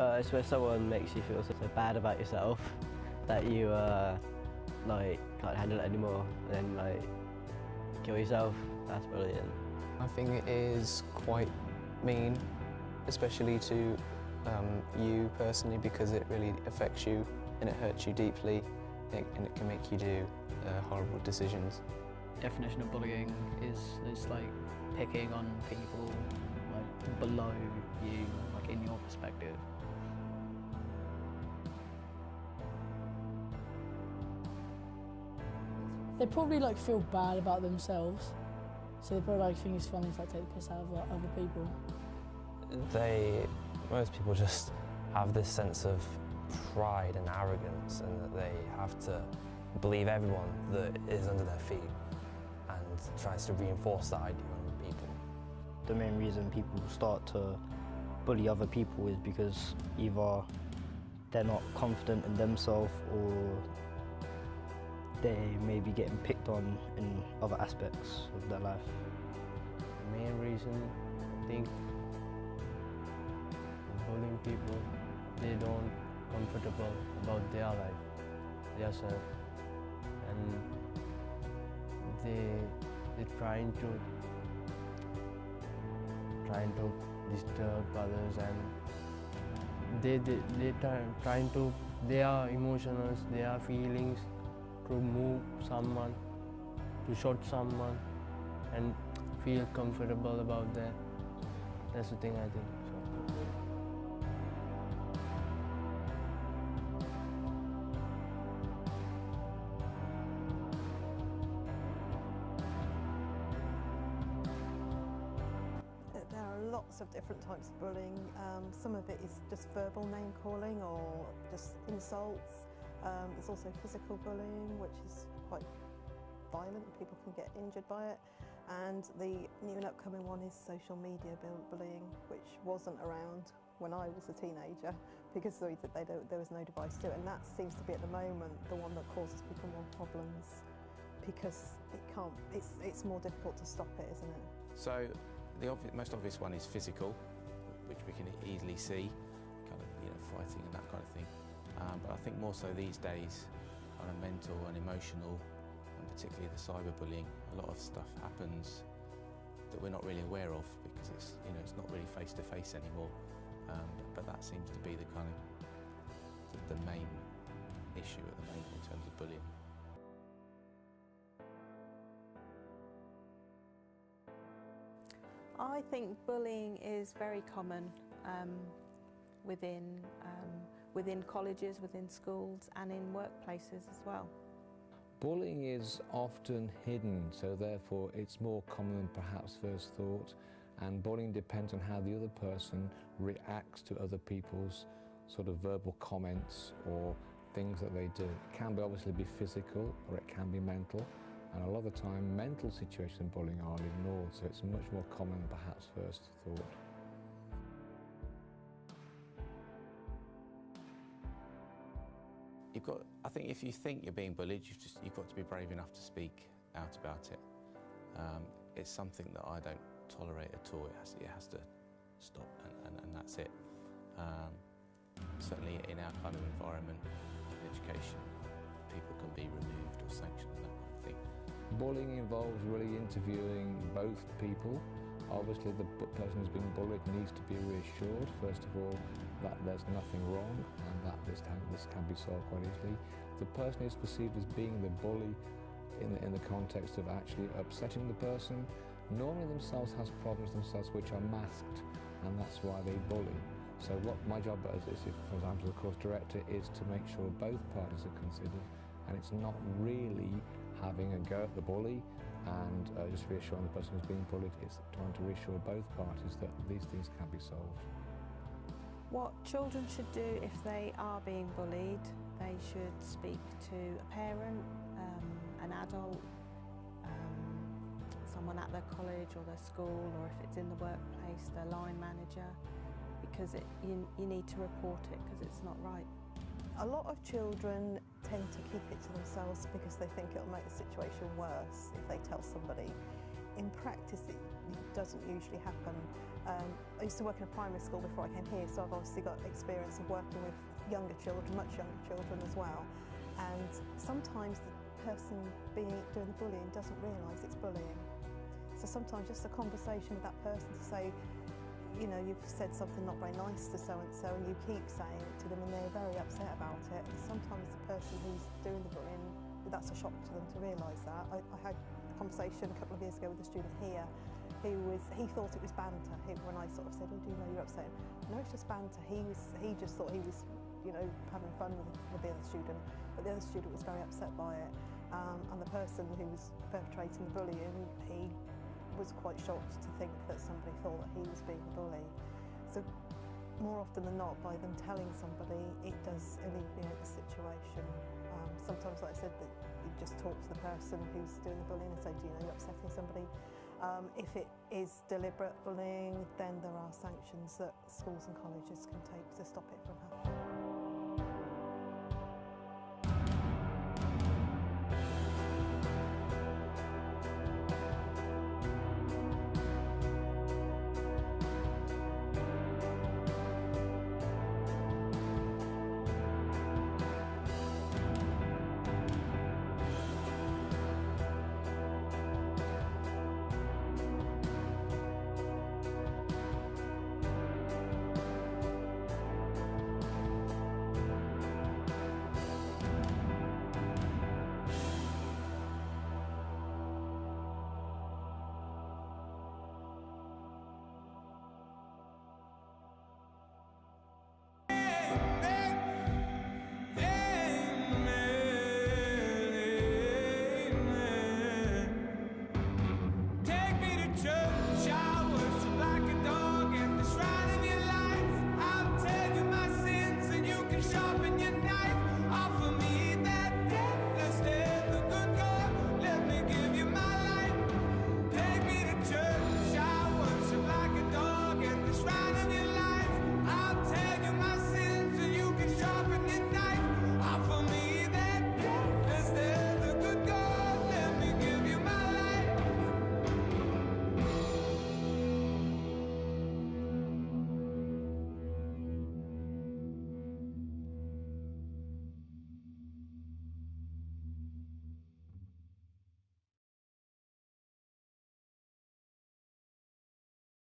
It's where someone makes you feel so bad about yourself that you can't handle it anymore and then kill yourself. That's brilliant. I think it is quite mean, especially to you personally, because it really affects you and it hurts you deeply, and it can make you do horrible decisions. Definition of bullying is like picking on people like below you, like in your perspective. They probably feel bad about themselves, so they probably think it's funny to take the piss out of other people. Most people just have this sense of pride and arrogance, and that they have to believe everyone that is under their feet, and tries to reinforce that idea on people. The main reason people start to bully other people is because either they're not confident in themselves, or they may be getting picked on in other aspects of their life. The main reason, I think, bullying people, they don't comfortable about their life, their self, and they're trying to disturb others, and trying to their emotions, their feelings, to move someone, to shoot someone, and feel comfortable about that. That's the thing, I think. There are lots of different types of bullying. Some of it is just verbal name calling or just insults. There's also physical bullying, which is quite violent. People can get injured by it. And the new and upcoming one is social media bullying, which wasn't around when I was a teenager because there was no device to it. And that seems to be at the moment the one that causes people more problems because it's more difficult to stop it, isn't it? So the most obvious one is physical, which we can easily see, kind of fighting and that kind of thing. But I think more so these days, kind of mental and emotional, and particularly the cyberbullying. A lot of stuff happens that we're not really aware of because it's not really face to face anymore. But that seems to be the kind of the main issue at the moment in terms of bullying. I think bullying is very common within colleges, within schools and in workplaces as well. Bullying is often hidden, so therefore it's more common than perhaps first thought, and bullying depends on how the other person reacts to other people's sort of verbal comments or things that they do. It can obviously be physical or it can be mental, and a lot of the time mental situations in bullying are ignored, so it's much more common than perhaps first thought. I think if you think you're being bullied, you've got to be brave enough to speak out about it. It's something that I don't tolerate at all. It has to stop, and that's it. Certainly in our kind of environment, education, people can be removed or sanctioned and that kind of thing. Bullying involves really interviewing both people. Obviously the person who's being bullied needs to be reassured, first of all, that there's nothing wrong and that this can be solved quite easily. The person who's perceived as being the bully in the context of actually upsetting the person, normally themselves has problems themselves which are masked, and that's why they bully. So what my job as, for example, the course director, is to make sure both parties are considered, and it's not really having a go at the bully and just reassuring the person who's being bullied. It's trying to reassure both parties that these things can be solved. What children should do if they are being bullied, they should speak to a parent, an adult, someone at their college or their school, or if it's in the workplace, their line manager, because you need to report it because it's not right. A lot of children tend to keep it to themselves because they think it'll make the situation worse if they tell somebody. in practice it doesn't usually happen. I used to work in a primary school before I came here, so I've obviously got experience of working with younger children, much younger children as well. And sometimes the person doing the bullying doesn't realise it's bullying. So sometimes just a conversation with that person to say, you know, you've said something not very nice to so-and-so and you keep saying it to them and they're very upset about it. And sometimes the person who's doing the bullying, that's a shock to them to realise that. I had a conversation a couple of years ago with a student here he thought it was banter. When I sort of said, oh, do you know you're upset? No, it's just banter. He just thought he was, you know, having fun with the other student, but the other student was very upset by it. And the person who was perpetrating the bullying, he was quite shocked to think that somebody thought that he was being a bully. So more often than not, by them telling somebody, it does alleviate the situation. Sometimes, like I said, that you just talk to the person who's doing the bullying and say, do you know you're upsetting somebody? If it is deliberate bullying, then there are sanctions that schools and colleges can take to stop it from happening.